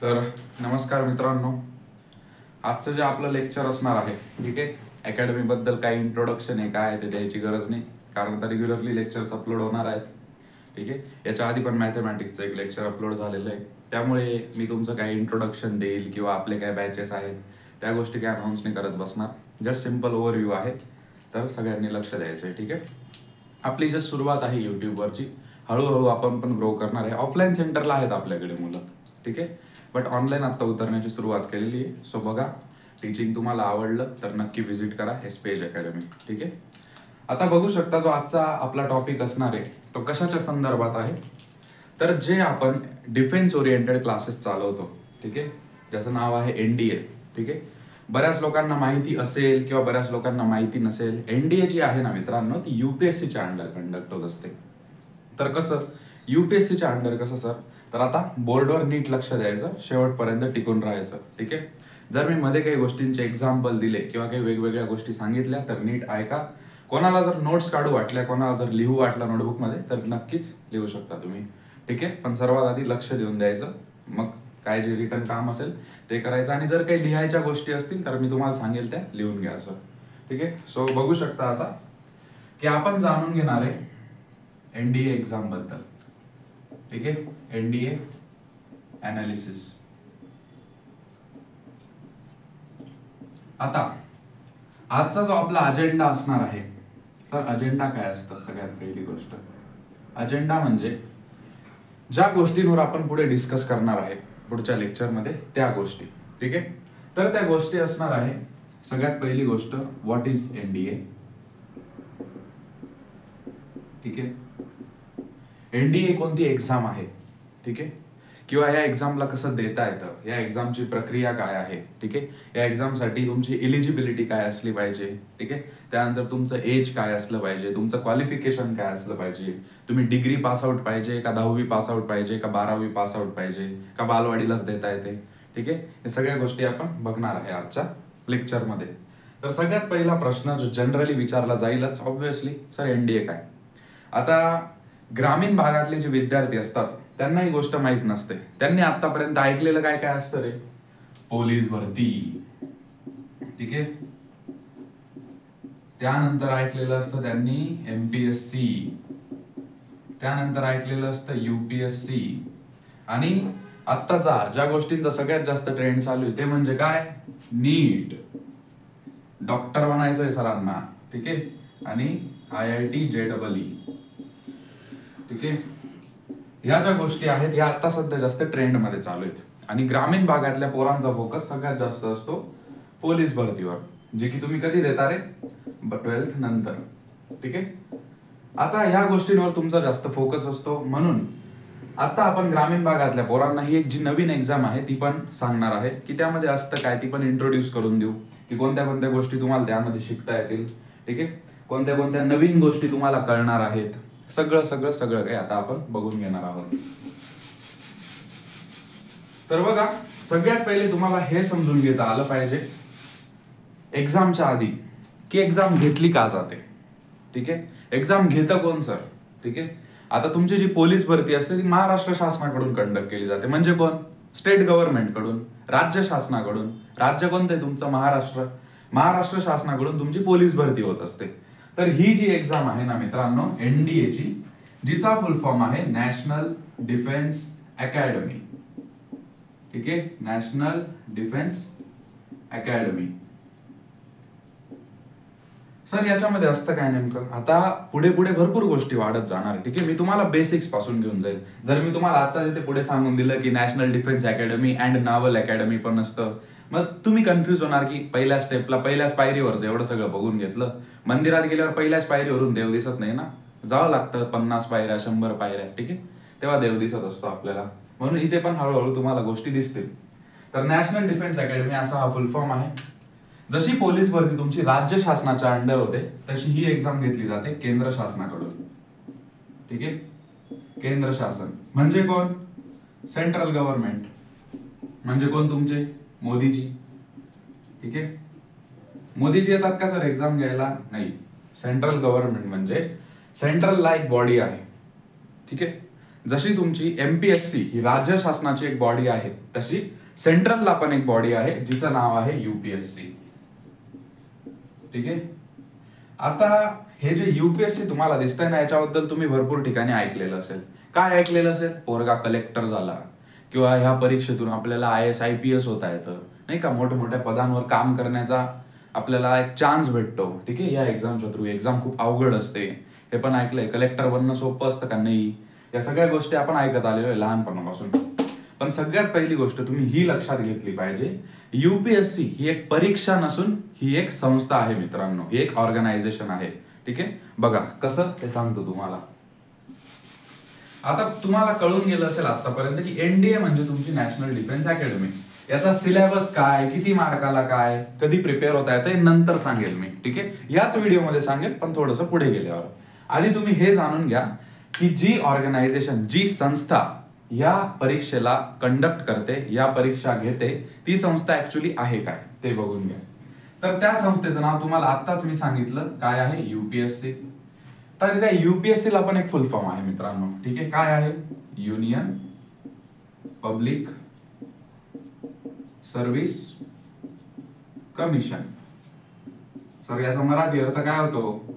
तर नमस्कार मित्रांनो, आजचं जे आपलं लेक्चर असणार आहे, ठीक आहे. अकॅडमी बद्दल काही इंट्रोडक्शन आहे, काय ते द्यायची गरज नाही, कारण आता रेग्युलरली लेक्चर्स अपलोड होणार आहेत, ठीक आहे. याच्या आधी पण मॅथमॅटिक्सचं एक लेक्चर अपलोड झालेलं आहे, त्यामुळे मी तुमचं काही इंट्रोडक्शन देईल किंवा आपले काय बॅचेस आहेत त्या गोष्टी काय अनाऊन्स नाही करत बसणार. जस्ट सिम्पल ओव्हरव्ह्यू आहे, तर सगळ्यांनी लक्ष द्यायचं आहे, ठीक आहे. आपली जस्ट सुरुवात आहे यूट्यूबवरची. हळूहळू आपण पण ग्रो करणार आहे. ऑफलाईन सेंटरला आहेत आपल्याकडे मुलं, ठीक आहे, बट ऑनलाईन आता उतरण्याची सुरुवात केलेली आहे. सो बघा, टीचिंग तुम्हाला आवडलं तर नक्की व्हिजिट करा हेस्पेज अकॅडमी, ठीक आहे. आता बघू शकता, जो आजचा आपला टॉपिक असणार आहे तो कशाच्या संदर्भात आहे, तर जे आपण डिफेन्स ओरिएंटेड क्लासेस चालवतो, ठीक आहे, ज्याचं नाव आहे NDA, ठीक आहे. बऱ्याच लोकांना माहिती असेल किंवा बऱ्याच लोकांना माहिती नसेल. NDA जी आहे ना मित्रांनो, ती UPSCच्या अंडर कंडक्ट होत असते. तर कसं UPSCच्या अंडर कसं सर, तर आता बोर्डवर नीट लक्ष द्यायचं, शेवटपर्यंत टिकून राहायचं, ठीक आहे. जर मी मध्ये काही गोष्टींचे एक्झाम्पल दिले किंवा काही वेगवेगळ्या गोष्टी सांगितल्या तर नीट ऐका. कोणाला जर नोट्स काढू वाटल्या, कोणाला जर लिहू वाटलं नोटबुकमध्ये, तर नक्कीच लिहू शकता तुम्ही, ठीक आहे. पण सर्वात आधी लक्ष देऊन द्यायचं, मग काय जे रिटर्न काम असेल ते करायचं. आणि जर काही लिहायच्या गोष्टी असतील तर मी तुम्हाला सांगेल त्या लिहून घ्या, सर, ठीक आहे. सो बघू शकता आता की आपण जाणून घेणार आहे NDA एक्झाम बद्दल, ठीक आहे. NDA analysis. आता आजचा जो आपला अजेंडा असणार आहे, तर अजेंडा काय असतं? सगळ्यात पहिली गोष्ट, अजेंडा म्हणजे ज्या गोष्टींवर आपण पुढे डिस्कस करणार आहे पुढच्या लेक्चरमध्ये, त्या गोष्टी, ठीक आहे. तर त्या गोष्टी असणार आहे, सगळ्यात पहिली गोष्ट, व्हॉट इज NDA, ठीक आहे. NDA कोणती एक्झाम आहे, ठीक आहे, किंवा या एक्झामला कसं देता येतं, या एक्झामची प्रक्रिया काय आहे, ठीक आहे. या एक्झामसाठी तुमची इलिजिबिलिटी काय असली पाहिजे, ठीक आहे. त्यानंतर तुमचं एज काय असलं पाहिजे, तुमचं क्वालिफिकेशन काय असलं पाहिजे, तुम्ही डिग्री पास आउट पाहिजे का 10वी पास आउट पाहिजे का 12वी पास आउट पाहिजे का बालवाडीलाच देता येते, ठीक आहे. हे सगळ्या गोष्टी आपण बघणार आहे आजच्या लेक्चरमध्ये. तर सगळ्यात पहिला प्रश्न जो जनरली विचारला जाईलच, ऑब्व्हियसली, सर NDA काय. आता ग्रामीण भागातले जे विद्यार्थी असतात त्यांना ही गोष्ट माहित नसते. त्यांनी आतापर्यंत ऐकलेलं काय काय असतं रे? पोलीस भरती, ठीक आहे. त्यानंतर ऐकलेलं असतं त्यांनी MPSC, त्यानंतर ऐकलेलं असतं UPSC, आणि आत्ताचा ज्या गोष्टींचा सगळ्यात जास्त ट्रेंड चालू आहे ते म्हणजे काय? नीट. डॉक्टर बनायचंय सरांना, ठीक आहे, आणि IIT JEE, ठीक आहे. ह्या ज्या गोष्टी आहेत ह्या आता सध्या जास्त ट्रेंड मध्ये चालू आहेत. आणि ग्रामीण भागातल्या पोरांचा फोकस सगळ्यात जास्त असतो पोलीस भरतीवर, जे की तुम्ही कधी देता रे? 12th नंतर, ठीक आहे. आता ह्या गोष्टींवर तुमचा जास्त फोकस असतो, म्हणून आता आपण ग्रामीण भागातल्या पोरांना ही एक जी नवीन एक्झाम आहे ती पण सांगणार आहे की त्यामध्ये असतं काय, ती पण इंट्रोड्यूस करून देऊ की कोणत्या कोणत्या गोष्टी तुम्हाला त्यामध्ये शिकता येतील, ठीक आहे. कोणत्या कोणत्या नवीन गोष्टी तुम्हाला कळणार आहेत, सगळं सगळं सगळं काही आता आपण बघून घेणार आहोत. तर बघा, सगळ्यात पहिले तुम्हाला हे समजून घेता आलं पाहिजे एक्झामच्या आधी की एक्झाम घेतली का जाते, ठीक आहे. एक्झाम घेतं कोण सर, ठीक आहे. आता तुमची जी पोलीस भरती असते ती महाराष्ट्र शासनाकडून कंडक्ट केली जाते. म्हणजे कोण? स्टेट गव्हर्नमेंट कडून, राज्य शासनाकडून. राज्य कोणतं आहे तुमचं? महाराष्ट्र. महाराष्ट्र शासनाकडून तुमची पोलीस भरती होत असते. तर ही जी एक्झाम आहे ना मित्रांनो NDA ची, जिचा फुल फॉर्म आहे नॅशनल डिफेन्स अकॅडमी, ठीक आहे. National defence academy. सर याच्यामध्ये असतं काय नेमकं? आता पुढे पुढे भरपूर गोष्टी वाढत जाणार, ठीक आहे. मी तुम्हाला बेसिक्स पासून घेऊन जाईल. जर मी तुम्हाला आता इथे पुढे सांगून दिलं की national defence academy and naval academy पण असतं, मग तुम्ही कन्फ्युज होणार की पहिल्या स्टेपला, पहिल्याच पायरीवर एवढं सगळं बघून घेतलं. मंदिरात गेल्यावर पहिल्याच पायरीवरून देव दिसत नाही ना, जावं लागतं 50 पायऱ्या 100 पायऱ्या, ठीक आहे, तेव्हा देव दिसत असतो आपल्याला. म्हणून इथे पण हळूहळू तुम्हाला गोष्टी दिसतील. तर नॅशनल डिफेन्स अकॅडमी असा हा फुल फॉर्म आहे. जशी पोलीस भरती तुमची राज्य शासनाच्या अंडर होते, तशी ही एक्झाम घेतली जाते केंद्र शासनाकडून, ठीक आहे. केंद्र शासन म्हणजे कोण? Central government. म्हणजे कोण? तुमचे मोदीजी, ठीक आहे. मोदीजी येतात का सर एक्झाम घ्यायला? नाही. सेंट्रल गव्हर्नमेंट म्हणजे सेंट्रल लाईक बॉडी आहे, ठीक आहे. जशी तुमची MPSC ही राज्य शासनाची एक बॉडी आहे, तशी सेंट्रलला पण एक बॉडी आहे जिचं नाव आहे UPSC. ठीक आहे. आता हे जे UPSC तुम्हाला दिसतंय ना, याच्याबद्दल तुम्ही भरपूर ठिकाणी ऐकलेलं असेल. काय ऐकलेलं असेल? पोरगा कलेक्टर झाला किंवा ह्या परीक्षेतून आपल्याला IAS IPS होता येतं, नाही का, मोठ्या पदांवर काम करण्याचा आपल्याला एक चान्स भेटतो. ठीक आहे, या एक्झामच्या थ्रू. एक्झाम खूप अवघड असते हे पण ऐकलंय. कलेक्टर बनणं सोपं असतं का? नाही. या सगळ्या गोष्टी आपण ऐकत आलेलो आहे लहानपणापासून. पण सगळ्यात पहिली गोष्ट तुम्ही ही लक्षात घेतली पाहिजे, UPSC ही एक परीक्षा नसून ही एक संस्था आहे मित्रांनो, ही एक ऑर्गनायझेशन आहे. ठीक आहे. बघा कसं ते सांगतो तुम्हाला. आता तुम्हाला कळून गेलं असेल आतापर्यंत की NDA म्हणजे तुमची नॅशनल डिफेन्स अकॅडमी. याचा सिलेबस काय, किती मार्काला काय, कधी प्रिपेअर होता येतं हे नंतर सांगेल मी. ठीक आहे, याच व्हिडिओमध्ये सांगेल, पण थोडंसं पुढे गेल्यावर. आधी तुम्ही हे जाणून घ्या की जी ऑर्गनायझेशन, जी संस्था या परीक्षेला कंडक्ट करते, या परीक्षा घेते, ती संस्था ऍक्च्युली आहे काय ते बघून घ्या. तर त्या संस्थेचं नाव तुम्हाला आत्ताच मी सांगितलं काय आहे, UPSC. तर त्या UPSC ला पण एक फुल फॉर्म आहे मित्रांनो. ठीक आहे, काय आहे? Union public service commission. Sir याचा मराठी अर्थ काय होतो?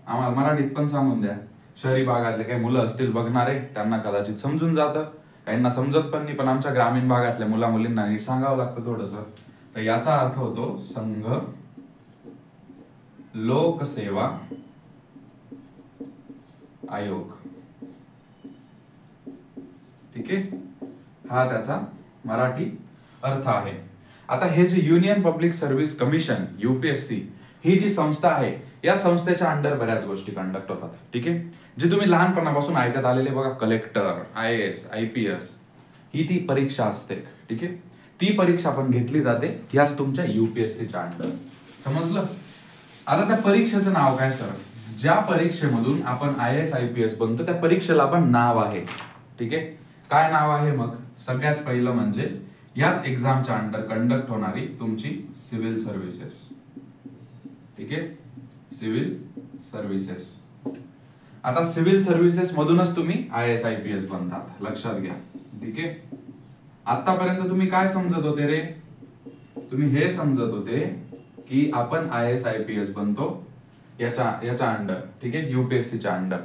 आम्हाला मराठीत पण सांगून द्या. शहरी भागातले काही मुलं असतील बघणारे, त्यांना कदाचित समजून जातं, काहींना समजत पण नाही. पण आमच्या ग्रामीण भागातल्या मुला मुलींना नीट सांगावं लागतं थोडंसं. तर याचा अर्थ होतो संघ लोकसेवा आयोग. ठीक आहे, हा त्याचा मराठी अर्थ आहे. आता हे जे union public service commission UPSC ही जी संस्था आहे, या संस्थेच्या अंडर बऱ्याच गोष्टी कंडक्ट होतात. ठीक आहे, जे तुम्ही लहानपणापासून ऐकत आलेले बघा, कलेक्टर, IAS IPS, ही ती परीक्षा असते. ठीक आहे, ती परीक्षा पण घेतली जाते याच तुमच्या UPSC च्या अंडर. समजलं? आता त्या परीक्षेचं नाव काय सर? ज्या परीक्षेमधून आपण IAS IPS बनतो त्या परीक्षेला पण नाव आहे. ठीक आहे, काय नाव आहे मग? सगळ्यात पहिलं म्हणजे याच एक्झामच्या अंडर कंडक्ट होणारी तुमची सिव्हिल सर्व्हिसेस. ठीक आहे, सिव्हिल सर्व्हिसेस. आता सिव्हिल सर्व्हिसेस मधूनच तुम्ही IAS IPS बनतात, लक्षात घ्या. ठीक आहे, आतापर्यंत तुम्ही काय समजत होते रे? तुम्ही हे समजत होते की आपण IAS IPS बनतो याच्या अंडर. ठीक आहे, UPSC च्या अंडर.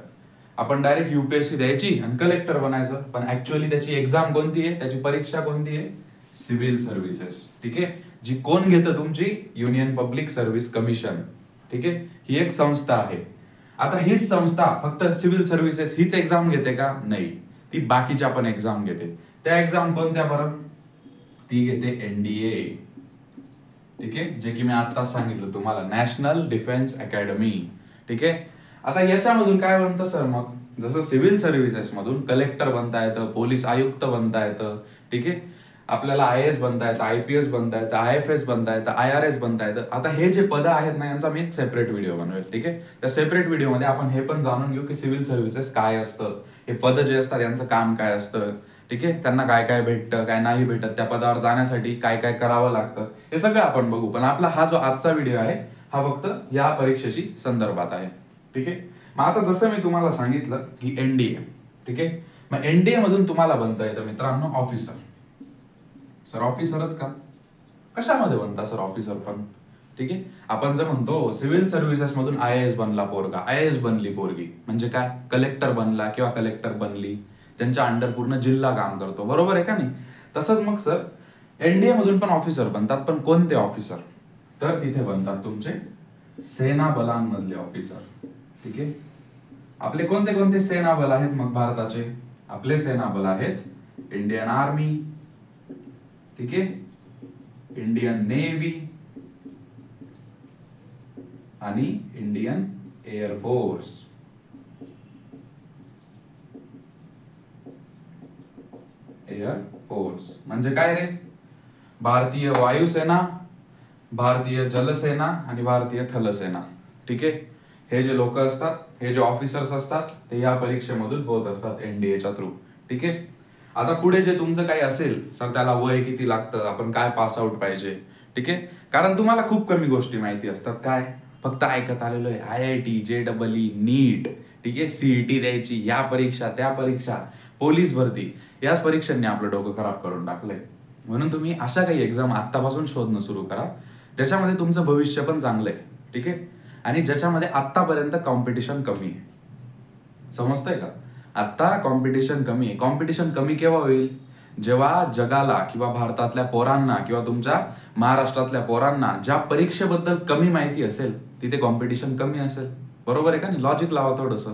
आपण डायरेक्ट UPSC द्यायची आणि कलेक्टर बनायचं. पण ऍक्च्युअली त्याची एक्झाम कोणती आहे, त्याची परीक्षा कोणती आहे? Civil services. ठीक आहे, जी कोण घेतं? तुमची युनियन पब्लिक सर्व्हिस कमिशन. ठीक आहे, ही एक संस्था आहे. आता हीच संस्था फक्त सिव्हिल सर्व्हिसेस हीच एक्झाम घेते का? नाही, ती बाकीच्या पण एक्झाम घेते. त्या एक्झाम कोणत्या बरं? ती घेते NDA. ठीक आहे, जे की मी आत्ताच सांगितलं तुम्हाला, नॅशनल डिफेन्स अकॅडमी. ठीक आहे, आता याच्यामधून काय बनतं सर मग? जसं सिव्हिल सर्व्हिसेस मधून कलेक्टर बनता येतं, पोलीस आयुक्त बनता येतं. ठीक आहे, आपल्याला IAS बनता येतं, IPS बनता येतं, IFS बनता येतं, IRS बनता येतं. आता हे जे पद आहेत ना, यांचा मी एक सेपरेट व्हिडिओ बनवेल. ठीक आहे, त्या सेपरेट व्हिडिओमध्ये आपण हे पण जाणून घेऊ की सिव्हिल सर्व्हिसेस काय असतं, हे पद जे असतात यांचं काम काय असतं. ठीक आहे, त्यांना काय काय भेटतं, काय नाही भेटत, त्या पदावर जाण्यासाठी काय काय करावं लागतं, हे सगळं आपण बघू. पण आपला हा जो आजचा व्हिडिओ आहे हा फक्त या परीक्षेशी संदर्भात आहे. ठीक आहे, मग आता जसं मी तुम्हाला सांगितलं की NDA. ठीक आहे, मग NDA मधून तुम्हाला बनता येतं मित्रांनो ऑफिसर. सर ऑफिसरच का? कशामध्ये बनता सर ऑफिसर पण? ठीक आहे, आपण जर म्हणतो सिव्हिल सर्व्हिसेस मधून IAS बनला पोरगा, IAS बनली पोरगी, म्हणजे काय? कलेक्टर बनला किंवा कलेक्टर बनली, त्यांच्या अंडर पूर्ण जिल्हा काम करतो. बरोबर आहे का नाही? तसंच मग सर NDA मधून पण ऑफिसर बनतात. पण कोणते ऑफिसर? तर तिथे बनतात तुमचे सेना बलांमधले ऑफिसर. ठीक आहे, आपले कोणते कोणते सेना बल आहेत मग भारताचे? आपले सेना बल आहेत इंडियन आर्मी. ठीक आहे, इंडियन नेव्ही आणि Indian air force. Air force म्हणजे काय रे? भारतीय वायुसेना, भारतीय जलसेना आणि भारतीय थलसेना. ठीक आहे, हे जे लोक असतात, हे जे ऑफिसर्स असतात, ते या परीक्षेमधून होत असतात NDA च्या थ्रू. ठीक आहे, आता पुढे जे तुमचं काही असेल सर, त्याला वय किती लागतं, आपण काय पास आउट पाहिजे. ठीक आहे, कारण तुम्हाला खूप कमी गोष्टी माहिती असतात. काय? फक्त ऐकत आलेलो आहे IIT, JEE, NEET. ठीक आहे, सीईटी द्यायची, या परीक्षा त्या परीक्षा, पोलीस भरती, याच परीक्षांनी आपलं डोकं खराब करून टाकलंय. म्हणून तुम्ही अशा काही एक्झाम आत्तापासून शोधणं सुरू करा ज्याच्यामध्ये तुमचं भविष्य पण चांगलं आहे. ठीक आहे, आणि ज्याच्यामध्ये आत्तापर्यंत कॉम्पिटिशन कमी आहे. समजतंय का? आत्ता कॉम्पिटिशन कमी आहे. कॉम्पिटिशन कमी केव्हा होईल? जेव्हा जगाला किंवा भारतातल्या पोरांना किंवा तुमच्या महाराष्ट्रातल्या पोरांना ज्या परीक्षेबद्दल कमी माहिती असेल तिथे कॉम्पिटिशन कमी असेल. बरोबर आहे का नाही? लॉजिक लावा थोडंसं.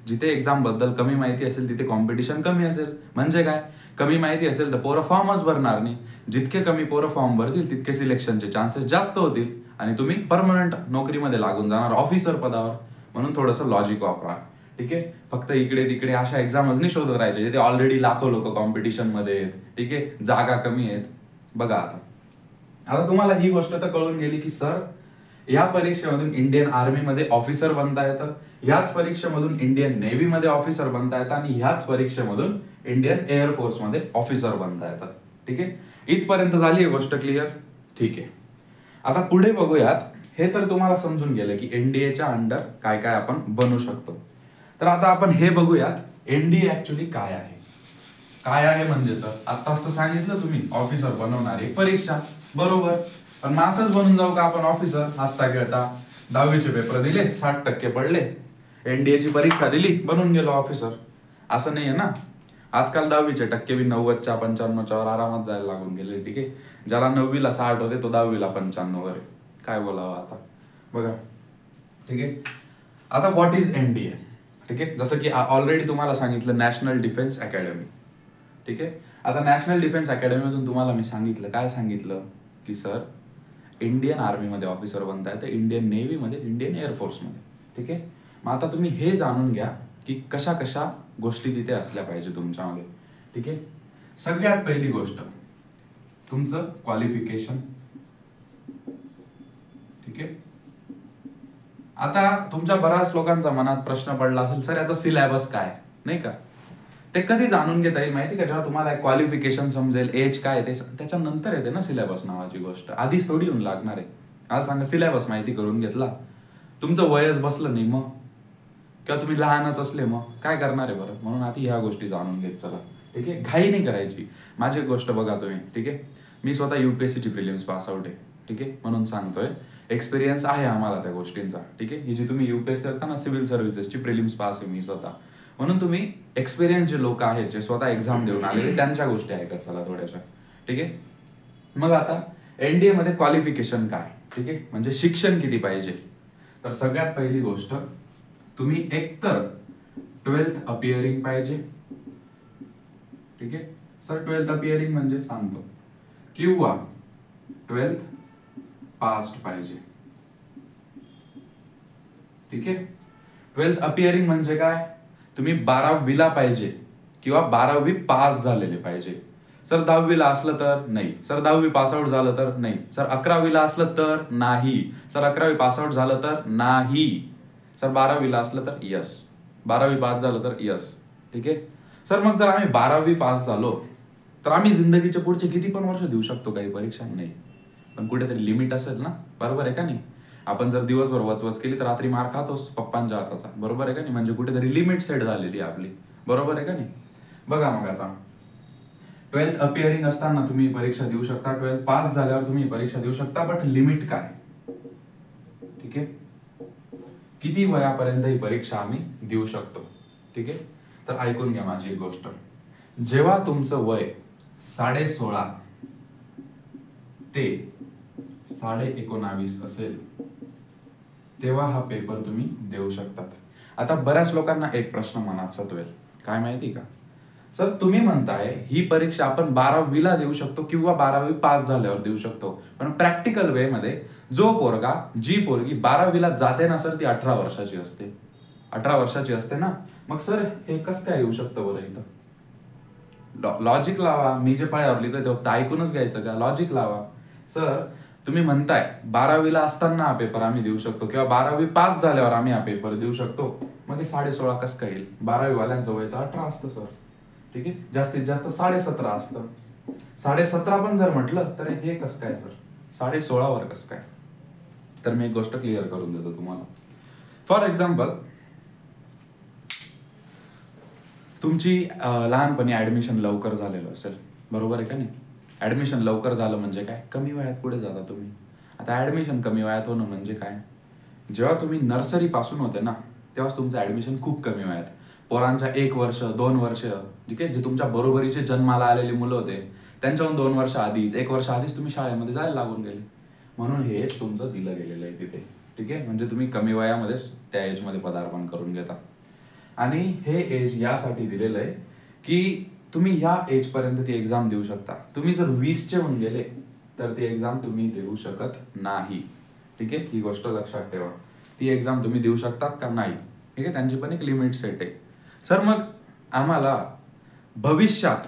जिथे एक्झाम बद्दल कमी माहिती असेल तिथे कॉम्पिटिशन कमी असेल. म्हणजे काय? कमी माहिती असेल तर पोरं फॉर्मच भरणार नाही. जितके कमी पोरं फॉर्म भरतील तितके सिलेक्शनचे चान्सेस जास्त होतील आणि तुम्ही परमनंट नोकरीमध्ये लागून जाणार, ऑफिसर पदावर. म्हणून थोडंसं लॉजिक वापरा. ठीक आहे, फक्त इकडे तिकडे अशा एक्झाम्स नाही शोधत राहायचे जिथे ऑलरेडी लाखो लोक कॉम्पिटिशन मध्ये आहेत. ठीक आहे, जागा कमी आहेत. बघा आता तुम्हाला ही गोष्ट तर कळून गेली की सर या परीक्षेमधून इंडियन आर्मीमध्ये ऑफिसर बनता येतं, ह्याच परीक्षेमधून इंडियन नेव्हीमध्ये ऑफिसर बनता येतं आणि ह्याच परीक्षेमधून इंडियन एअरफोर्समध्ये ऑफिसर बनता येतं. ठीक आहे, इथपर्यंत झाली गोष्ट क्लिअर? ठीक आहे, आता पुढे बघूयात. हे तर तुम्हाला समजून गेलं की एनडीएच्या अंडर काय काय आपण बनू शकतो. तर आता आपण हे बघूयात एनडीए ऍक्च्युली काय आहे. काय आहे म्हणजे सर आत्ताच तर सांगितलं तुम्ही, ऑफिसर बनवणारी परीक्षा. बरोबर, पण मग असंच बनून जाऊ का आपण ऑफिसर? हसता खेळता 10वीचे पेपर दिले, 60% पडले, एनडीएची परीक्षा दिली, बनून गेलो ऑफिसर. असं नाहीये ना. आजकाल 10वीचे टक्के बी 90च्या 95च्या वर आरामात जायला लागून गेले. ठीक आहे, ज्याला 9वीला 60 होते तो 10वीला 95 वर आहे. काय बोलावं आता. बघा, ठीक आहे, आता व्हॉट इज एनडीए? ठीक आहे, जसं की ऑलरेडी तुम्हाला सांगितलं नॅशनल डिफेन्स अकॅडमी. ठीक आहे, आता नॅशनल डिफेन्स अकॅडमीमधून तुम्हाला मी सांगितलं, काय सांगितलं की सर इंडियन आर्मीमध्ये ऑफिसर बनता येतं, इंडियन नेव्हीमध्ये, इंडियन एअरफोर्समध्ये. ठीक आहे, मग आता तुम्ही हे जाणून घ्या की कशा कशा गोष्टी तिथे असल्या पाहिजे तुमच्यामध्ये. ठीक आहे, सगळ्यात पहिली गोष्ट तुमचं क्वालिफिकेशन. ठीक आहे, आता तुमच्या बऱ्याच लोकांचा मनात प्रश्न पडला असेल सर याचा सिलेबस काय, नाही का? ते कधी जाणून घेता येईल माहिती का? जेव्हा तुम्हाला क्वालिफिकेशन समजेल, एज काय ते त्याच्यानंतर येते ना सिलेबस नावाची गोष्ट. आधीच थोडी येऊन लागणार आहे. आज सांगा सिलेबस माहिती करून घेतला, तुमचं वयच बसलं नाही मग, किंवा तुम्ही लहानच असले मग काय करणार आहे बरं? म्हणून आधी ह्या गोष्टी जाणून घेत चला. ठीक आहे, घाई नाही करायची. माझी एक गोष्ट बघा तुम्ही. ठीक आहे, मी स्वतः युपीएससीची प्रिलिम्स पास आउट आहे. ठीक आहे, म्हणून सांगतोय, एक्सपिरियन्स आहे आम्हाला त्या गोष्टींचा. ठीक आहे, ही जी तुम्ही युपीएससी करता ना सिव्हिल सर्व्हिसेसची प्रिलिम्स पास आहे मी स्वतः. म्हणून तुम्ही एक्सपिरियन्स जे लोक आहेत जे स्वतः एक्झाम देऊन आलेले त्यांच्या गोष्टी ऐकत चला थोड्याशा. ठीक आहे, मग आता एनडीए मध्ये क्वालिफिकेशन काय? ठीक आहे, म्हणजे शिक्षण किती पाहिजे? तर सगळ्यात पहिली गोष्ट तुम्ही एकतर 12th अपिअरिंग पाहिजे. ठीक आहे सर, 12th अपिअरिंग म्हणजे सांगतो, किंवा 12th पास्ड पाहिजे. ठीक आहे, 12th अपिअरिंग म्हणजे काय? तुम्ही 12वीला पाहिजे किंवा 12वी पास झालेले पाहिजे. सर 10वीला असलं तर नाही, सर 10वी पास आउट झालं तर नाही, सर 11वीला असलं तर नाही, सर 11वी पास आउट झालं तर नाही, सर 12वीला असलं तर यस, 12वी पास झालं तर यस. ठीक आहे सर, मग जर आम्ही 12वी पास झालो तर आम्ही जिंदगीचे पुढचे किती पण वर्ष देऊ शकतो काही परीक्षा? नाही, पण कुठेतरी लिमिट असेल ना. बरोबर आहे का नाही? आपण जर दिवसभर वचवच केली तर रात्री मार खातोस पप्पांच्या हाताचा. बरोबर आहे का नाही? म्हणजे कुठेतरी लिमिट सेट झालेली आपली. बरोबर आहे का नाही? बघा मग आता 12th अपिअरिंग असताना तुम्ही परीक्षा देऊ शकता, 12th पास झाल्यावर तुम्ही परीक्षा देऊ शकता, बट लिमिट काय? ठीक आहे, किती वयापर्यंत ही परीक्षा आम्ही देऊ शकतो? ठीक आहे, तर ऐकून घ्या माझी एक गोष्ट. जेव्हा तुमचं वय 16.5 ते 19.5 असेल तेव्हा हा पेपर तुम्ही देऊ शकतात. आता बऱ्याच लोकांना एक प्रश्न मनात सतवेल, काय माहिती का? सर तुम्ही म्हणताय ही परीक्षा आपण 12वीला देऊ शकतो किंवा 12वी पास झाल्यावर देऊ शकतो, पण प्रॅक्टिकल वे मध्ये जो पोरगा जी पोरगी 12वीला जाते ना सर ती 18 वर्षाची असते. 18 वर्षाची असते ना. मग सर हे कसं काय येऊ शकतं बरं? इथं लॉजिक लावा. मी जे पायावर लिहितोय ते ऐकूनच घ्यायचं का? लॉजिक लावा. सर तुम्ही म्हणताय 12वीला असताना हा पेपर आम्ही देऊ शकतो किंवा 12वी पास झाल्यावर आम्ही हा पेपर देऊ शकतो, मग हे 16.5 कसं काय येईल? 12वी वाल्यांचं वय तर 18 असतं सर. ठीक आहे, जास्तीत जास्त 17.5 असतं. 17.5 पण जर म्हटलं तर हे कसं काय सर 16.5 वर कसं काय? तर मी एक गोष्ट क्लिअर करून देतो तुम्हाला. फॉर एक्झाम्पल तुमची लहानपणी ऍडमिशन लवकर झालेलं असेल, बरोबर आहे का नाही? ऍडमिशन लवकर झालं म्हणजे काय? कमी वयात पुढे जाता तुम्ही. आता ऍडमिशन कमी वयात होणं म्हणजे काय? जेव्हा तुम्ही नर्सरी पासून होते ना, तेव्हाच तुमचं ऍडमिशन खूप कमी वयात. पोरांच्या 1 वर्ष 2 वर्ष, ठीक आहे, जे तुमच्या बरोबरीचे जन्माला आलेली मुलं होते त्यांच्याहून 2 वर्ष आधीच 1 वर्ष आधीच तुम्ही शाळेमध्ये जायला लागून गेले. म्हणून हे तुमचं दिलं गेलेलं आहे तिथे, ठीक आहे. म्हणजे तुम्ही कमी वयामध्येच त्या एजमध्ये पदार्पण करून घेता. आणि हे एज यासाठी दिलेलं आहे की तुम्ही ह्या एज पर्यंत ती एक्झाम देऊ शकता. तुम्ही जर 20चे होऊन गेले तर ती एक्झाम तुम्ही देऊ शकत नाही, ठीक आहे. ही गोष्ट लक्षात ठेवा. ती एक्झाम तुम्ही देऊ शकतात का? नाही, ठीक आहे. त्यांची पण एक लिमिट सेट आहे. सर मग आम्हाला भविष्यात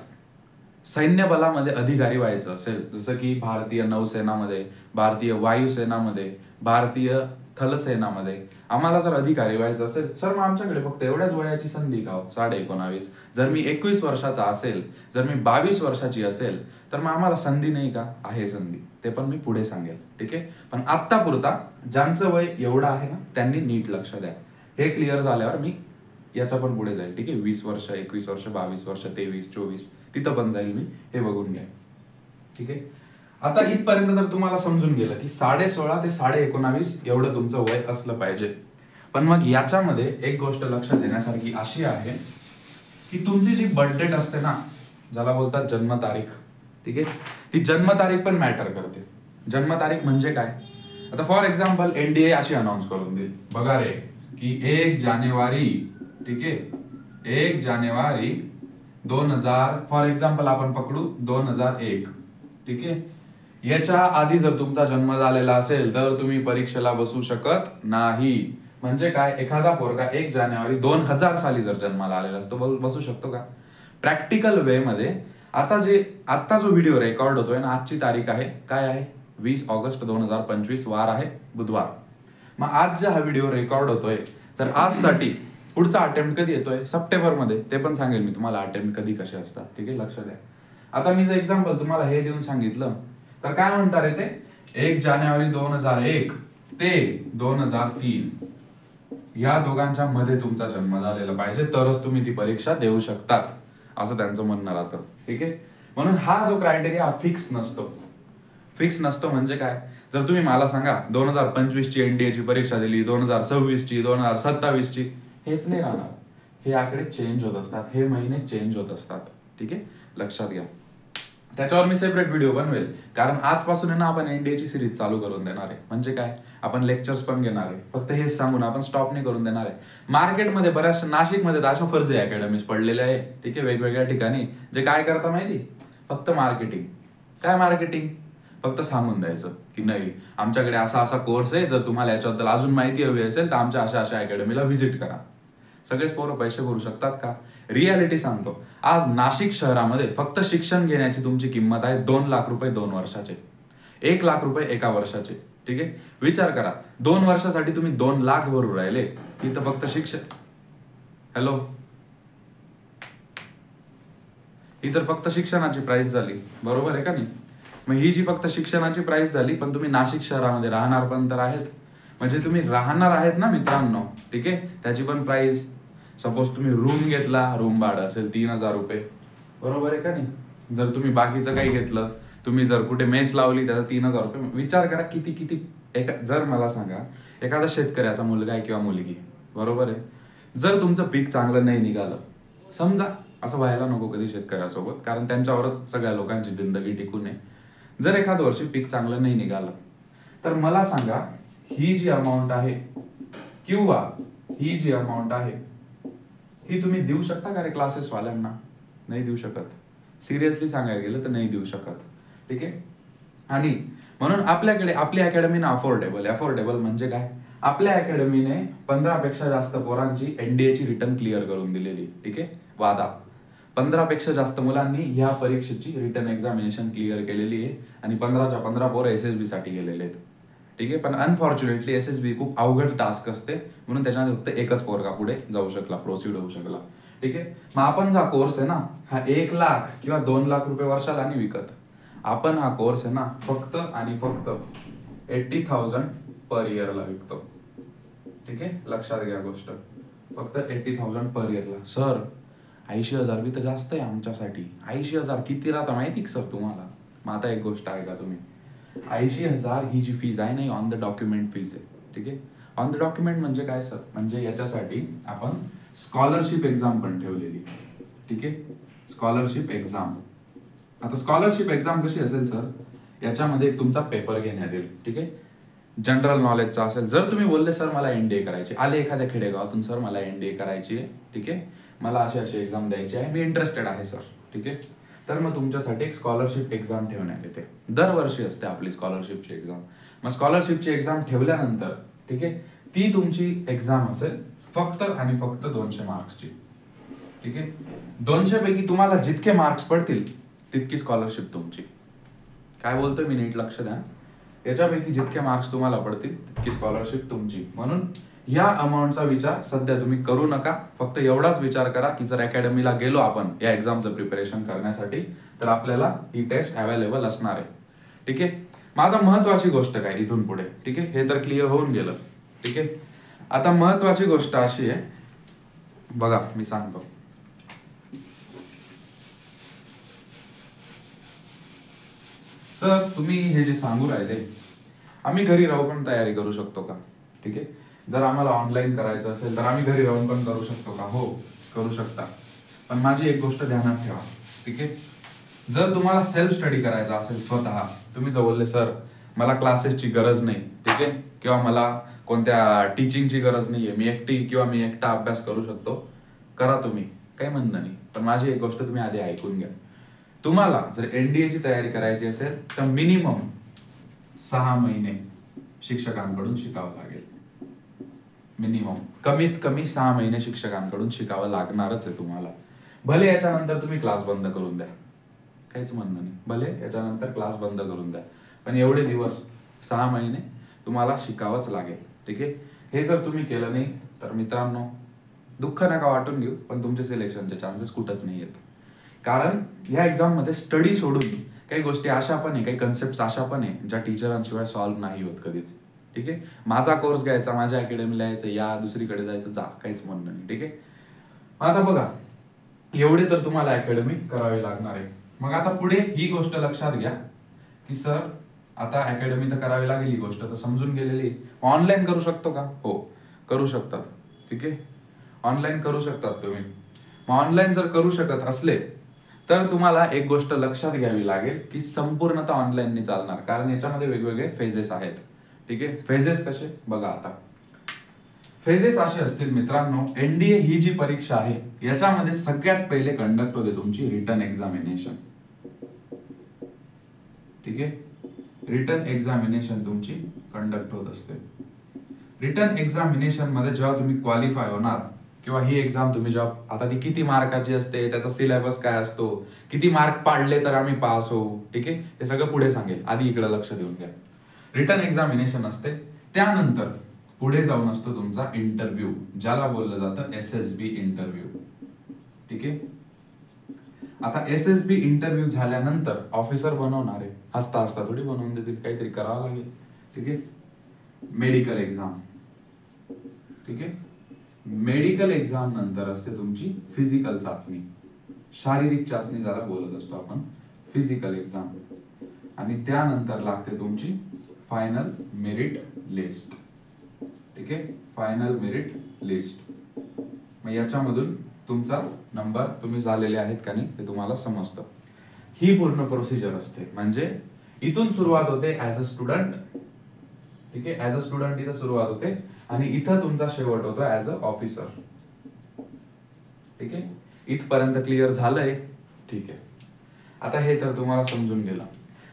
सैन्य बलामध्ये अधिकारी व्हायचं असेल, जसं की भारतीय नौसेनामध्ये, भारतीय वायुसेनामध्ये, भारतीय थलसेनामध्ये आम्हाला जर अधिकारी व्हायचं असेल, सर मग आमच्याकडे फक्त एवढ्याच वयाची संधी का? 19.5. जर मी 21 वर्षाचा असेल, जर मी 22 वर्षाची असेल, तर मग आम्हाला संधी नाही का? आहे संधी. ते पण मी पुढे सांगेल, ठीक आहे. पण आत्तापुरता ज्यांचं वय एवढं आहे ना, त्यांनी नीट लक्ष द्या. हे क्लिअर झाल्यावर मी याच्या पण पुढे जाईल, ठीक आहे. 20 वर्ष 21 वर्ष 22 वर्ष 23 24 तिथं पण जाईल मी. हे बघून घ्या, ठीक आहे. आता इथपर्यंत तर तुम्हाला समजून गेलं की 16.5 ते 19.5 एवढं तुमचं वय असलं पाहिजे. पण मग याच्यामध्ये एक गोष्ट लक्षात देण्यासारखी अशी आहे की तुमची जी बर्थ डेट असते ना, ज्याला बोलतात जन्मतारीख, ठीक आहे, ती जन्मतारीख पण मॅटर करते. जन्मतारीख म्हणजे काय? आता फॉर एक्झाम्पल एनडीए अशी अनाऊन्स करून देईल, बघा रे, की 1 जानेवारी, ठीक आहे, 1 जानेवारी 2000 फॉर एक्झाम्पल आपण पकडू 2001, ठीक आहे. याच्या आधी जर तुमचा जन्म झालेला असेल तर तुम्ही परीक्षेला बसू शकत नाही. म्हणजे काय? एखादा पोरगा 1 जानेवारी 2000 साली जर जन्माला आलेला तो बसू शकतो का? प्रॅक्टिकल वे मध्ये आता जो व्हिडिओ रेकॉर्ड होतोय ना, आजची तारीख आहे काय आहे? 20 ऑगस्ट 2025, वार आहे बुधवार. मग आज जे हा व्हिडिओ रेकॉर्ड होतोय तर आजसाठी पुढचा अटेम्प्ट कधी येतोय? सप्टेंबर मध्ये. ते पण सांगेल मी तुम्हाला अटेम्प्ट कधी कसे असतात, ठीक आहे. लक्ष द्या. आता मी जर एक्झाम्पल तुम्हाला हे देऊन सांगितलं तर काय म्हणतात रे ते? 1 जानेवारी 2001 ते 2003 या दोघांच्या मध्ये तुमचा जन्म झालेला पाहिजे, तरच तुम्ही ती परीक्षा देऊ शकतात, असं त्यांचं म्हणणं राहतं, ठीक आहे. म्हणून हा जो क्रायटेरिया फिक्स नसतो. फिक्स नसतो म्हणजे काय? जर तुम्ही मला सांगा 2025 ची एनडीएची परीक्षा दिली, 2026 ची, 2027 ची, हेच नाही राहणार. हे आकडे चेंज होत असतात, हे महिने चेंज होत असतात, ठीक आहे. लक्षात घ्या. त्याच्यावर मी सेपरेट व्हिडिओ बनवेल, कारण आजपासून आहे ना आपण एनडीएची सिरीज चालू करून देणार आहे. म्हणजे काय? आपण लेक्चर्स पण घेणार आहे. फक्त हेच सांगून आपण स्टॉप नाही करून देणार आहे. मार्केटमध्ये बऱ्याचशा नाशिकमध्ये अशा फर्जी अकॅडमीज पडलेल्या आहे, ठीक आहे, वेगवेगळ्या ठिकाणी, जे काय करता माहिती? फक्त मार्केटिंग. काय मार्केटिंग? फक्त सांगून द्यायचं की नाही आमच्याकडे असा असा कोर्स आहे, जर तुम्हाला याच्याबद्दल अजून माहिती हवी असेल तर आमच्या अशा अशा अकॅडमीला व्हिजिट करा. सगळेच पोरं पैसे भरू शकतात का? रियालिटी सांगतो, आज नाशिक शहरामध्ये फक्त शिक्षण घेण्याची तुमची किंमत आहे 2 लाख रुपये 2 वर्षाचे, 1 लाख रुपये 1 वर्षाचे, ठीक आहे. विचार करा, 2 वर्षासाठी तुम्ही 2 लाख भरू राहिले, इथं फक्त शिक्षण, हॅलो, ही तर फक्त शिक्षणाची प्राइस झाली, बरोबर आहे का नाही? मग ही जी फक्त शिक्षणाची प्राइस झाली, पण तुम्ही नाशिक शहरामध्ये राहणार पण तर आहेत. म्हणजे तुम्ही राहणार आहेत ना मित्रांनो, ठीक आहे, त्याची पण प्राइस. सपोज तुम्ही रूम घेतला, रूम भाडं असेल 3000 रुपये, बरोबर आहे का नाही? जर तुम्ही बाकीचं काही घेतलं, तुम्ही जर कुठे मेस लावली त्याचा 3000 रुपये. विचार करा किती किती. जर मला सांगा, एखादा शेतकऱ्याचा मुलगा आहे किंवा मुलगी, बरोबर आहे, जर तुमचं पीक चांगलं नाही निघालं, समजा असं व्हायला नको कधी शेतकऱ्यासोबत, कारण त्यांच्यावरच सगळ्या लोकांची जिंदगी टिकून आहे. जर एखाद वर्षी पीक चांगलं नाही निघालं तर मला सांगा, ही जी अमाऊंट आहे किंवा ही जी अमाऊंट आहे ही तुम्ही देऊ शकता का रे क्लासेस वाल्यांना? नाही देऊ शकत. सिरियसली सांगायला गेलं तर नाही देऊ शकत, ठीक आहे. आणि म्हणून आपल्याकडे आपली अकॅडमी ना अफोर्डेबल म्हणजे काय? आपल्या अकॅडमीने 15 पेक्षा जास्त पोरांची एनडीएची रिटर्न क्लिअर करून दिलेली, ठीक आहे. वादा 15 पेक्षा जास्त मुलांनी ह्या परीक्षेची रिटर्न एक्झामिनेशन क्लिअर केलेली आहे आणि 15च्या 15 पोरं एसएसबी साठी गेलेले आहेत, ठीक आहे. पण अनफॉर्च्युनेटली एसएसबी खूप अवघड टास्क असते, म्हणून त्याच्यामध्ये फक्त एकच पोरगा पुढे जाऊ शकला, प्रोसीड होऊ शकला, ठीक आहे. मग आपण जो कोर्स आहे ना, हा 1 लाख किंवा 2 लाख रुपये वर्षाला नाही विकत. आपण हा कोर्स आहे ना फक्त आणि फक्त 80,000 पर इयरला विकतो, ठीक आहे. लक्षात घ्या गोष्ट, फक्त 80,000 पर इयरला. सर 80,000 बी तर जास्त आहे आमच्यासाठी. 80,000 किती राहता माहिती का सर तुम्हाला? मग आता एक गोष्ट आहे का तुम्ही, 80,000 ही जी फीज आहे ना, ऑन द डॉक्युमेंट फीज आहे. ठीक आहे. ऑन द डॉक्युमेंट म्हणजे काय सर? म्हणजे याच्यासाठी आपण स्कॉलरशिप एक्झाम पण ठेवलेली. ठीक आहे. Scholarship exam. आता स्कॉलरशिप एक्झाम कशी असेल सर? याच्यामध्ये तुमचा पेपर घेण्यात येईल. ठीक आहे. जनरल नॉलेजचा असेल. जर तुम्ही बोलले सर मला एनडीए करायची, आले एखाद्या खेडेगावातून, सर मला एनडीए करायची आहे, ठीक आहे, मला अशी अशी एक्झाम द्यायची आहे, मी इंटरेस्टेड आहे सर, ठीक आहे, तर मग तुमच्यासाठी एक स्कॉलरशिप एक्झाम ठेवण्यात येते. दरवर्षी असते आपली स्कॉलरशिपची एक्झाम. मग स्कॉलरशिपची एक्झाम ठेवल्यानंतर, ठीक आहे, ती तुमची एक्झाम असेल फक्त आणि फक्त 200 मार्क्सची. ठीक आहे. 200 पैकी तुम्हाला जितके मार्क्स पडतील तितकी स्कॉलरशिप तुमची. काय बोलतोय मी, नीट लक्ष द्या. याच्यापैकी जितके मार्क्स तुम्हाला पडतील तितकी स्कॉलरशिप तुमची. म्हणून या अमाऊंटचा विचार सध्या तुम्ही करू नका. फक्त एवढाच विचार करा की जर अकॅडमीला गेलो आपण या एक्झामचं प्रिपरेशन करण्यासाठी तर आपल्याला ही टेस्ट अवेलेबल असणार आहे. ठीक आहे. मग आता महत्वाची गोष्ट काय इथून पुढे, ठीक आहे, हे तर क्लिअर होऊन गेलं. ठीक आहे. आता महत्वाची गोष्ट अशी आहे, बघा मी सांगतो. सर तुम्ही हे जे सांगू राहिले, आम्ही घरी राहून पण तयारी करू शकतो का? ठीक आहे. जर आम्हाला ऑनलाईन करायचं असेल तर आम्ही घरी राहून पण करू शकतो का? हो, करू शकता. पण माझी एक गोष्ट ध्यानात ठेवा. ठीक आहे. जर तुम्हाला सेल्फ स्टडी करायचा असेल स्वतः, तुम्ही जर बोलले सर मला क्लासेसची गरज नाही, ठीक आहे, किंवा मला कोणत्या टीचिंगची गरज नाहीये, मी एकटी किंवा मी एकटा अभ्यास करू शकतो, करा तुम्ही, काही म्हणणं नाही. पण माझी एक गोष्ट तुम्ही आधी ऐकून घ्या. तुम्हाला जर एनडीएची तयारी करायची असेल तर मिनिमम 6 महिने शिक्षकांकडून शिकावं लागेल. मिनिमम, कमीत कमी 6 महिने शिक्षकांकडून शिकावं लागणारच आहे तुम्हाला. भले याच्यानंतर तुम्ही क्लास बंद करून द्या, काहीच म्हणणं नाही, भले याच्यानंतर क्लास बंद करून द्या, पण एवढे दिवस 6 महिने तुम्हाला शिकावंच लागेल. ठीक आहे. हे जर तुम्ही केलं नाही तर मित्रांनो दुःख नका वाटून घेऊ, पण तुमचे सिलेक्शनचे चान्सेस कुठंच नाही आहेत. कारण या एक्झाम मध्ये स्टडी सोडून काही गोष्टी अशा पण आहे, काही कन्सेप्ट अशा पण आहे ज्या टीचरांशिवाय सॉल्व्ह नाही होत कधीच. ठीक आहे. माझा कोर्स घ्यायचा, माझ्या अकॅडमीला यायचं, या दुसरीकडे जायचं, जा, काहीच म्हणणं नाही. ठीक आहे. आता बघा, एवढे तर तुम्हाला अकॅडमी करावी लागणार आहे. मग आता पुढे ही गोष्ट लक्षात घ्या की सर आता अकॅडमी तर करावी लागेल, ही गोष्ट तर समजून गेलेली. ऑनलाईन करू शकतो का? हो, करू शकतात. ठीक आहे. ऑनलाईन करू शकतात तुम्ही. मग ऑनलाईन जर करू शकत असले तर तुम्हाला एक गोष्ट लक्षात घ्यावी लागेल की संपूर्णतः ऑनलाईन नाही चालणार, कारण याच्यामध्ये वेगवेगळे फेजेस आहेत. ठीक आहे. फेजेस कसे बघा. आता फेजेस असे असतील मित्रांनो, एनडीए ही जी परीक्षा आहे याच्यामध्ये सगळ्यात पहिले कंडक्ट होते तुमची रिटन एक्झामिनेशन. ठीक आहे. रिटन एक्झामिनेशन तुमची कंडक्ट होत असते. रिटन एक्झामिनेशन मध्ये जेव्हा तुम्ही क्वालिफाय होणार किंवा ही एक्झाम तुम्ही जेव्हा, आता ती किती मार्काची असते, त्याचा सिलेबस काय असतो, किती मार्क पाडले तर आम्ही पास होऊ, ठीक आहे, हे सगळं पुढे सांगेल. आधी इकडे लक्ष देऊन घ्या. रिटन एक्झामिनेशन असते, त्यानंतर पुढे जाऊन असतो तुमचा इंटरव्ह्यू, ज्याला बोललं जातं एसएसबी इंटरव्ह्यू. ठीक आहे. आता एसएसबी इंटरव्ह्यू झाल्यानंतर ऑफिसर बनवणार आहे, हसता हसता थोडी बनवून देतील, काहीतरी करावं लागेल. ठीक आहे. Medical exam. ठीक आहे. मेडिकल एक्झाम नंतर असते तुमची फिजिकल चाचणी, शारीरिक चाचणी ज्याला बोलत असतो आपण, फिजिकल एक्झाम, आणि त्यानंतर लागते तुमची फायनल मेरिट लिस्ट. ठीक आहे. Final merit list. मग याच्यामधून तुमचा नंबर तुम्ही झालेले आहेत का नाही ते तुम्हाला समजतं. ही पूर्ण प्रोसिजर असते. म्हणजे इथून सुरुवात होते ऍज अ स्टुडंट. ठीक आहे. ऍज अ स्टुडंट इथं सुरुवात होते आणि इथं तुमचा शेवट होतो ऍज अ ऑफिसर. ठीक आहे. इथपर्यंत क्लिअर झालंय? ठीक आहे. आता हे तर तुम्हाला समजून गेलं.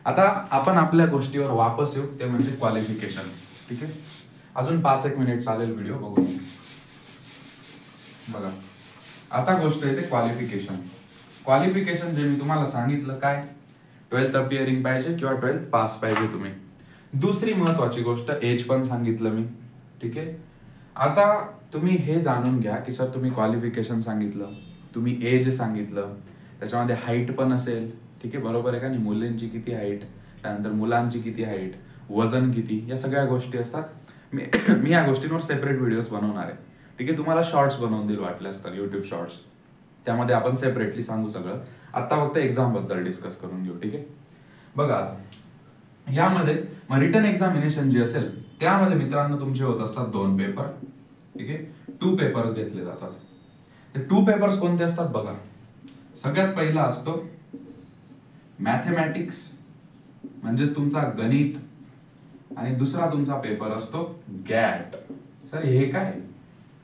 आता आपण आपल्या गोष्टीवर वापस येऊ, ते म्हणजे क्वालिफिकेशन. ठीक आहे. अजून 5-1 मिनिट चालेल व्हिडिओ बघू. बघा, आता गोष्ट येते क्वालिफिकेशन. क्वालिफिकेशन जे मी तुम्हाला सांगितलं काय, 12th अपिअरिंग पाहिजे किंवा 12th पास पाहिजे तुम्ही. दुसरी महत्वाची गोष्ट एज पण सांगितलं मी. ठीक आहे. आता तुम्ही हे जाणून घ्या की सर तुम्ही क्वालिफिकेशन सांगितलं, तुम्ही एज सांगितलं, त्याच्यामध्ये हाईट पण असेल. ठीक आहे. बरोबर आहे का नाही? मुलींची किती हाईट, त्यानंतर मुलांची किती हाईट, वजन किती, या सगळ्या गोष्टी असतात. मी या गोष्टींवर सेपरेट व्हिडिओज बनवणार आहे. ठीक आहे. तुम्हाला शॉर्ट्स बनवून देईल वाटल्यास तर, युट्यूब शॉर्ट्स. त्यामध्ये आपण सेपरेटली सांगू सगळं. आता फक्त एक्झाम बद्दल डिस्कस करून घेऊ. ठीक आहे, बघा आता यामध्ये रिटन एक्झामिनेशन जी असेल त्यामध्ये मित्रांनो तुमचे होत असतात 2 पेपर. ठीक आहे, 2 पेपर्स घेतले जातात. ते 2 पेपर्स कोणते असतात बघा. सगळ्यात पहिला असतो मॅथेमॅटिक्स म्हणजेच तुमचा गणित, आणि दुसरा तुमचा पेपर असतो गॅट. सर हे काय?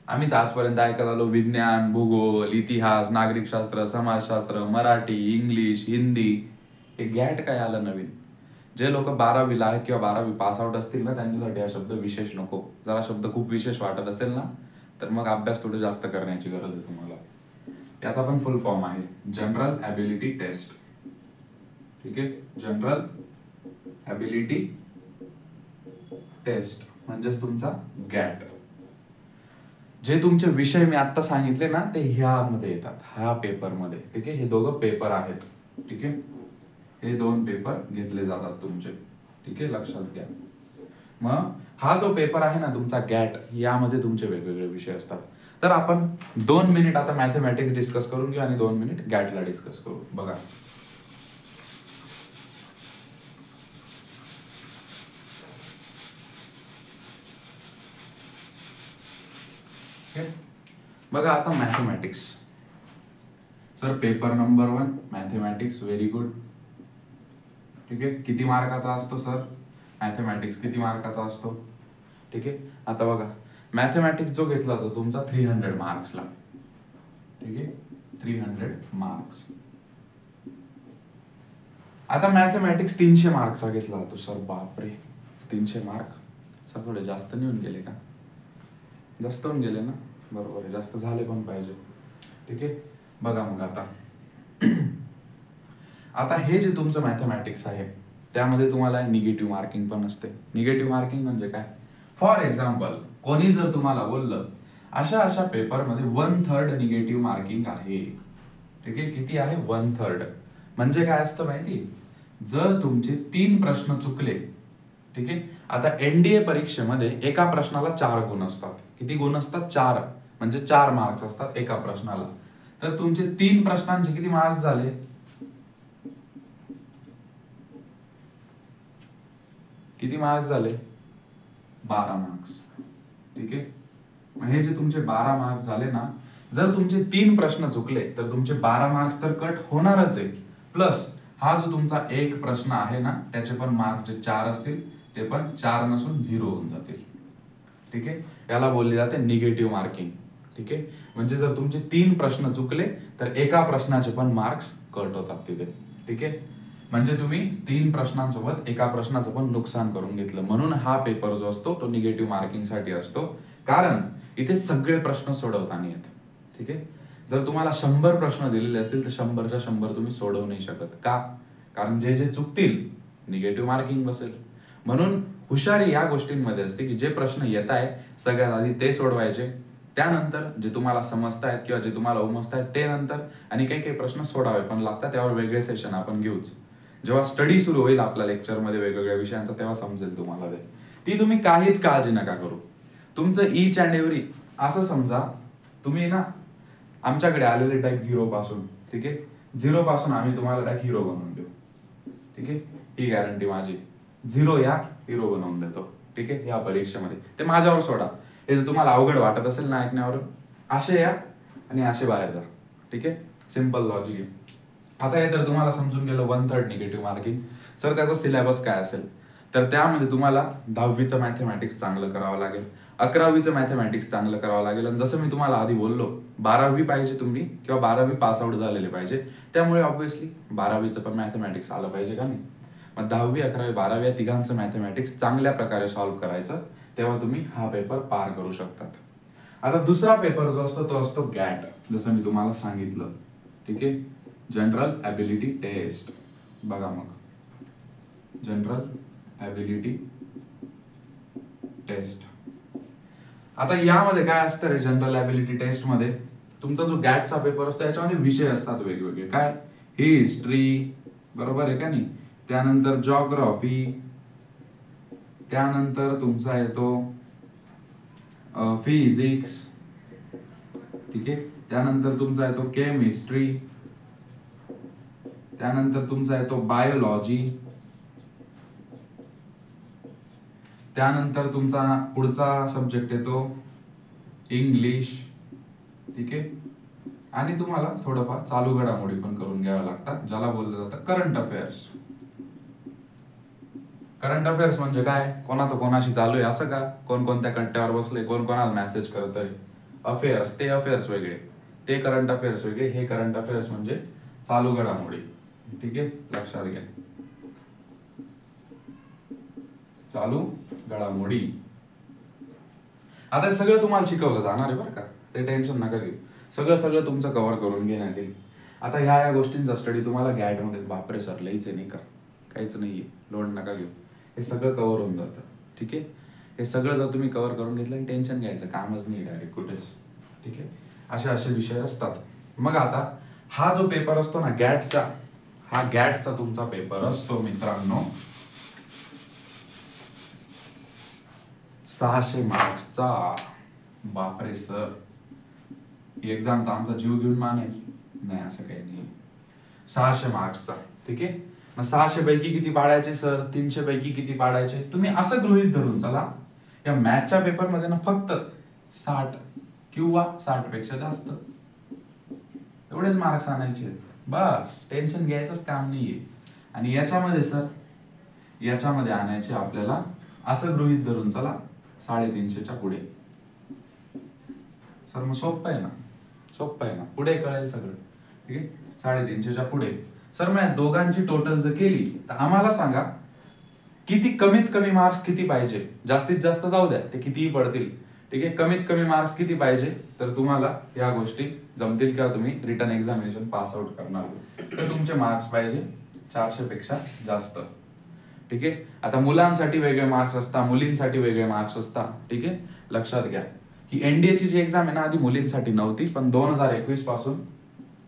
आम्ही तर आजपर्यंत ऐकत आलो विज्ञान, भूगोल, इतिहास, नागरिकशास्त्र, समाजशास्त्र, मराठी, इंग्लिश, हिंदी. हे गॅट काय आलं नवीन? जे लोक 12वीला आहेत किंवा 12वी पास आउट असतील ना त्यांच्यासाठी हा शब्द विशेष नको. जरा शब्द खूप विशेष वाटत असेल ना तर मग अभ्यास थोडं जास्त करण्याची गरज आहे तुम्हाला. त्याचा पण फुल फॉर्म आहे जनरल ॲबिलिटी टेस्ट. ठीक आहे, जनरल ॲबिलिटी टेस्ट म्हणजेच तुमचा गॅट. जे तुमचे विषय मी आता सांगितले ना ते ह्यामध्ये येतात, ह्या पेपरमध्ये. ठीक आहे, हे दोघं पेपर आहेत. ठीक आहे, हे 2 पेपर घेतले जातात तुमचे. ठीक आहे, लक्षात घ्या. मग हा जो पेपर आहे ना तुमचा गॅट, यामध्ये तुमचे वेगवेगळे विषय असतात. तर आपण 2 मिनिट आता मॅथेमॅटिक्स डिस्कस करून घेऊ आणि 2 मिनिट गॅटला डिस्कस करू. बघा बघा आता mathematics. Sir paper number 1 mathematics, very good. ठीक आहे, किती मार्काचा असतो सर मॅथेमॅटिक्स? किती मार्काचा असतो? ठीक आहे, आता बघा मॅथेमॅटिक्स जो घेतला तो तुमचा 300 मार्क्सला. ठीक आहे, 300 मार्क्स. आता मॅथेमॅटिक्स 300 मार्क्सचा घेतला होतो. सर बापरे, 300 मार्क. सर थोडे जास्त नाही होऊन गेले का? जास्त होऊन गेले ना, बरोबर आहे, जास्त झाले पण पाहिजे. ठीक आहे, बघा मग आता आता हे जे तुमचं मॅथेमॅटिक्स आहे त्यामध्ये तुम्हाला निगेटिव्ह मार्किंग पण असते. निगेटिव्ह मार्किंग म्हणजे काय? फॉर एक्झाम्पल कोणी जर तुम्हाला बोललं अशा अशा पेपरमध्ये 1/3 निगेटिव्ह मार्किंग आहे. ठीक आहे, किती आहे? 1/3. म्हणजे काय असतं माहिती? जर तुमचे 3 प्रश्न चुकले, ठीक आहे, आता एनडीए परीक्षेमध्ये एका प्रश्नाला 4 गुण असतात. किती गुण असतात? 4. म्हणजे 4 मार्क्स असतात एका प्रश्नाला. तर तुमचे 3 प्रश्नांचे किती मार्क्स झाले? किती मार्क्स झाले? 12 मार्क्स. ठीक आहे, हे जे तुमचे 12 मार्क्स झाले ना, जर तुमचे 3 प्रश्न चुकले तर तुमचे 12 मार्क्स तर कट होणारच आहे. प्लस हा जो तुमचा एक प्रश्न आहे ना त्याचे पण मार्क्स जे 4 असतील ते पण 4 नसून 0 होऊन जातील. ठीक आहे, याला बोलले जाते निगेटिव्ह मार्किंग. ठीक आहे, म्हणजे जर तुमचे 3 प्रश्न चुकले तर एका प्रश्नाचे पण मार्क्स कट होतात तिथे. ठीक आहे, म्हणजे तुम्ही 3 प्रश्नांसोबत एका प्रश्नाचं पण नुकसान करून घेतलं. म्हणून हा पेपर जो असतो तो निगेटिव्ह मार्किंग साठी असतो, कारण इथे सगळे प्रश्न सोडवता नाही येत. ठीक आहे, जर तुम्हाला 100 प्रश्न दिलेले असतील तर 100च्या 100 तुम्ही सोडवू नाही शकत. का? कारण जे जे चुकतील निगेटिव्ह मार्किंग बसेल. म्हणून हुशारी या गोष्टींमध्ये असते की जे प्रश्न येत आहे सगळ्यात आधी ते सोडवायचे, त्यानंतर जे तुम्हाला समजतायत किंवा जे तुम्हाला उमजतायत ते नंतर, आणि काही काही प्रश्न सोडावे पण लागतात. त्यावर वेगळे सेशन आपण घेऊच. जेव्हा स्टडी सुरू होईल आपल्या लेक्चरमध्ये वेगवेगळ्या विषयांचा तेव्हा समजेल तुम्हाला ते. ती तुम्ही काहीच काळजी नका करू. तुमचं ईच अँड एव्हरी असं समजा तुम्ही ना आमच्याकडे आलेले डायरेक्ट 0 पासून. ठीक आहे, 0 पासून आम्ही तुम्हाला डायरेक्ट हिरो बनवून देऊ. ठीक आहे, ही गॅरंटी माझी. 0 या हिरो बनवून देतो. ठीक आहे, या परीक्षेमध्ये. ते माझ्यावर सोडा. हे जर तुम्हाला अवघड वाटत असेल ना ऐकण्यावर, असे या आणि असे बाहेर जा. ठीक आहे, सिंपल लॉजिक आहे. आता हे तर तुम्हाला समजून गेलं 1/3 निगेटिव्ह मार्किंग. सर त्याचा सिलेबस काय असेल? तर त्यामध्ये तुम्हाला 10वीचं मॅथेमॅटिक्स चांगलं करावं लागेल, 11वीचं मॅथेमॅटिक्स चांगलं करावं लागेल, आणि जसं मी तुम्हाला आधी बोललो 12वी पाहिजे तुम्ही किंवा 12वी पास आउट झालेले पाहिजे. त्यामुळे ऑब्व्हियसली 12वीचं पण मॅथेमॅटिक्स आलं पाहिजे का नाही? मग 10वी, 11वी, 12वी या तिघांचं मॅथेमॅटिक्स चांगल्या प्रकारे सॉल्व्ह करायचं, तेव्हा तुम्ही हा पेपर पार करू शकतात. आता दुसरा पेपर जो असतो तो असतो गॅट, जसं मी तुम्हाला सांगितलं. ठीक आहे, जनरल ॲबिलिटी टेस्ट. बघा मग जनरल ॲबिलिटी टेस्ट. आता यामध्ये काय असतं रे जनरल ॲबिलिटी टेस्ट मध्ये? तुमचा जो गॅटचा पेपर असतो याच्यामध्ये विषय असतात वेगवेगळे. काय? हिस्ट्री, बरोबर आहे का नाही? त्यानंतर जॉग्राफी, त्यानंतर तुमचा येतो फिजिक्स, ठीक आहे. त्यानंतर तुमचा येतो केमिस्ट्री, त्यानंतर तुमचा येतो बायोलॉजी, त्यानंतर तुमचा पुढचा सब्जेक्ट येतो इंग्लिश. ठीक आहे. आणि तुम्हाला थोडंफार चालू घडामोडी पण करून घ्याव्या लागतात, ज्याला बोललं जातं करंट अफेअर्स. करंट अफेअर्स म्हणजे काय, कोणाचं कोणाशी चालू आहे असं का, कोण कोणत्या कट्ट्यावर बसले, कोण कोणाला मेसेज करत आहे. अफेअर्स ते अफेअर्स वेगळे, ते करंट अफेअर्स वेगळे. हे करंट अफेअर्स म्हणजे चालू घडामोडी. ठीक आहे, लक्षात घ्या, चालू घडामोडी. आता हे सगळं तुम्हाला शिकवलं जाणार आहे बरं का, ते टेन्शन नका घेऊ. सगळं तुमचं कव्हर करून घेण्यात येईल. आता ह्या गोष्टींचा स्टडी तुम्हाला गॅट मध्ये, बापरे सर लईच आहे नाही का, काहीच नाहीये, लोड नका घेऊ, हे सगळं कव्हर होऊन जातं. ठीक आहे, हे सगळं जर तुम्ही कव्हर करून घेतलं आणि टेन्शन घ्यायचं कामच नाही डायरेक्ट कुठेच. ठीक आहे, असे विषय असतात. मग आता हा जो पेपर असतो ना गॅटचा, हा गॅटचा तुमचा पेपर असतो मित्रांनो 600 मार्क्सचा. बापरे सर, ही एक्झाम तर आमचा जीव घेऊन मानेल. नाही असं काही नाही, 600 मार्क्सचा. ठीक आहे, मग 600 पैकी किती पाडायचे सर, 300 पैकी किती पाडायचे. तुम्ही असं गृहीत धरून चला, या मॅथच्या पेपर मध्ये ना फक्त 60 किंवा 60 पेक्षा जास्त एवढेच मार्क्स आणायचे, बस. टेन्शन घ्यायचंच काम नाहीये. आणि याच्यामध्ये सर, याच्यामध्ये आणायचे आपल्याला असं गृहीत धरून चला 350च्या पुढे. सर मग सोपं आहे ना, सोपं आहे ना, पुढे कळेल सगळं. ठीक आहे, 350च्या पुढे. सर मग दोघांची टोटल जर केली तर आम्हाला सांगा किती कमीत कमी मार्क्स किती पाहिजे. जास्तीत जास्त जाऊ द्या, ते कितीही पडतील. ठीक आहे, कमीत कमी मार्क्स किती पाहिजे तर तुम्हाला या गोष्टी जमतील किंवा तुम्ही रिटर्न एक्झामिनेशन पास आउट करणार. तर तुमचे मार्क्स पाहिजे 400 पेक्षा जास्त. ठीक आहे, आता मुलांसाठी वेगळे मार्क्स असतात, मुलींसाठी वेगळे मार्क्स असतात. ठीक आहे, लक्षात घ्या ही एनडीएची जी एक्झाम आहे ना, आधी मुलींसाठी नव्हती, पण 2021 पासून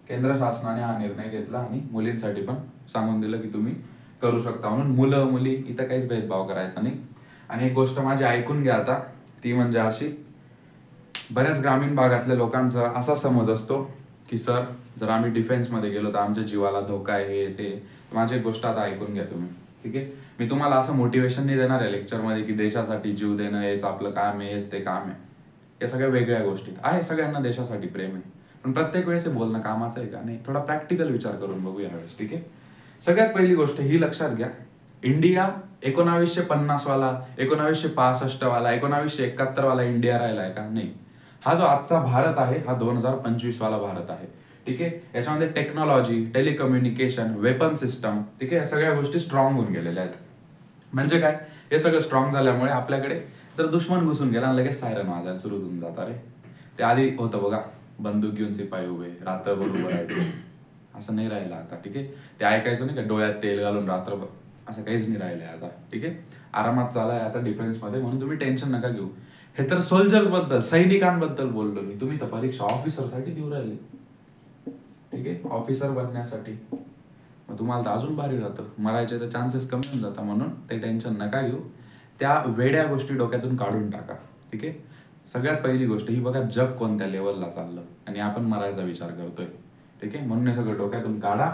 केंद्र शासनाने हा निर्णय घेतला आणि मुलींसाठी पण सांगून दिलं की तुम्ही करू शकता म्हणून. मुलं मुली इथं काहीच भेदभाव करायचा नाही. आणि एक गोष्ट माझी ऐकून घ्या आता, ती म्हणजे अशी, बऱ्याच ग्रामीण भागातल्या लोकांचा असा समज असतो की सर जर आम्ही डिफेन्स मध्ये गेलो तर आमच्या जीवाला धोका आहे, हे ते. माझी एक गोष्ट आता ऐकून घ्या तुम्ही. ठीक आहे, मी तुम्हाला असं मोटिवेशन नाही देणार आहे लेक्चर मध्ये की देशासाठी जीव देणं हेच आपलं काम आहे, हेच ते काम आहे. या सगळ्या वेगळ्या गोष्टी आहे. सगळ्यांना देशासाठी प्रेम आहे, पण प्रत्येक वेळेस हे बोलणं कामाचं आहे का नाही, थोडा प्रॅक्टिकल विचार करून बघू यावेळेस. ठीक आहे, सगळ्यात पहिली गोष्ट ही लक्षात घ्या, इंडिया 1950 वाला, 1965 वाला, 1971 वाला इंडिया राहिलाय का नाही. हा जो आजचा भारत आहे हा 2025 वाला भारत आहे. ठीक आहे, याच्यामध्ये टेक्नॉलॉजी, टेलिकम्युनिकेशन, वेपन सिस्टम, ठीक आहे, या सगळ्या गोष्टी स्ट्रॉंग होऊन गेलेल्या आहेत. म्हणजे काय, हे सगळं स्ट्रॉंग झाल्यामुळे आपल्याकडे जर दुश्मन घुसून गेला लगेच सायरन वाजायला सुरू होऊन जात. अरे ते आधी होतं बघा, बंदूक घेऊन सिपाही उभे, रात्रभर उभं राहायचं, असं नाही राहिलं आता. ठीक आहे, ते ऐकायचं नाही का डोळ्यात तेल घालून रात्रभर, असं काहीच नाही राहिलंय आता. ठीक आहे, आरामात चालाय आता डिफेन्स मध्ये, म्हणून तुम्ही टेन्शन नका घेऊ. हे तर सोल्जर्स बद्दल, सैनिकांबद्दल बोललो मी. तुम्ही तर परीक्षा ऑफिसर साठी देऊ राहिले. ठीक आहे, ऑफिसर बनण्यासाठी. मग तुम्हाला तर अजून भारी राहतं, मरायचे तर चान्सेस कमी होऊन जातात. म्हणून ते टेन्शन नका घेऊ, त्या वेड्या गोष्टी डोक्यातून काढून टाका. ठीक आहे, सगळ्यात पहिली गोष्ट ही बघा, जग कोणत्या लेवलला चाललं आणि आपण मरायचा विचार करतोय. ठीक आहे, म्हणून हे सगळं डोक्यातून काढा.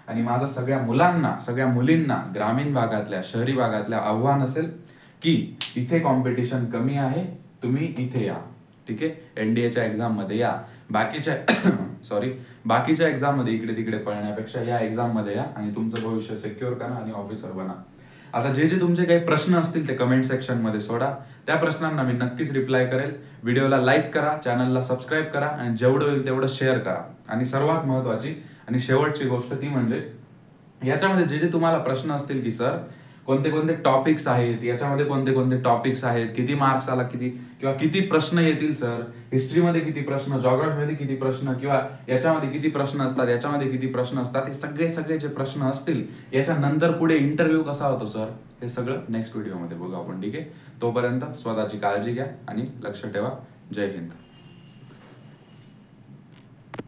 आणि माझं सगळ्या मुलांना, सगळ्या मुलींना, ग्रामीण भागातल्या, शहरी भागातल्या आव्हान असेल की इथे कॉम्पिटिशन कमी आहे, तुम्ही इथे या. ठीक आहे, एनडीएच्या एक्झाम मध्ये या, बाकीच्या एक्झाम मध्ये इकडे तिकडे पळण्यापेक्षा या एक्झाम मध्ये या आणि तुमचं भविष्य सिक्युअर करा आणि ऑफिसर बना. आता जे तुमचे काही प्रश्न असतील ते कमेंट सेक्शन मध्ये सोडा, त्या प्रश्नांना मी नक्कीच रिप्लाय करेल. व्हिडिओला लाईक करा, चॅनलला सबस्क्राईब करा आणि जेवढं होईल तेवढं शेअर करा. आणि सर्वात महत्वाची आणि शेवटची गोष्ट ती म्हणजे याच्यामध्ये जे तुम्हाला प्रश्न असतील की सर कोणते कोणते टॉपिक्स आहेत, याच्यामध्ये कोणते कोणते टॉपिक्स आहेत, किती मार्क्स आला, किंवा किती प्रश्न येतील सर, हिस्ट्रीमध्ये किती प्रश्न, जॉग्राफीमध्ये किती प्रश्न, किंवा याच्यामध्ये किती प्रश्न असतात, याच्यामध्ये किती प्रश्न असतात, हे सगळे जे प्रश्न असतील याच्यानंतर पुढे इंटरव्ह्यू कसा होतो सर, हे सगळं नेक्स्ट व्हिडिओमध्ये बघू आपण. ठीक आहे, तोपर्यंत स्वतःची काळजी घ्या आणि लक्ष ठेवा. जय हिंद.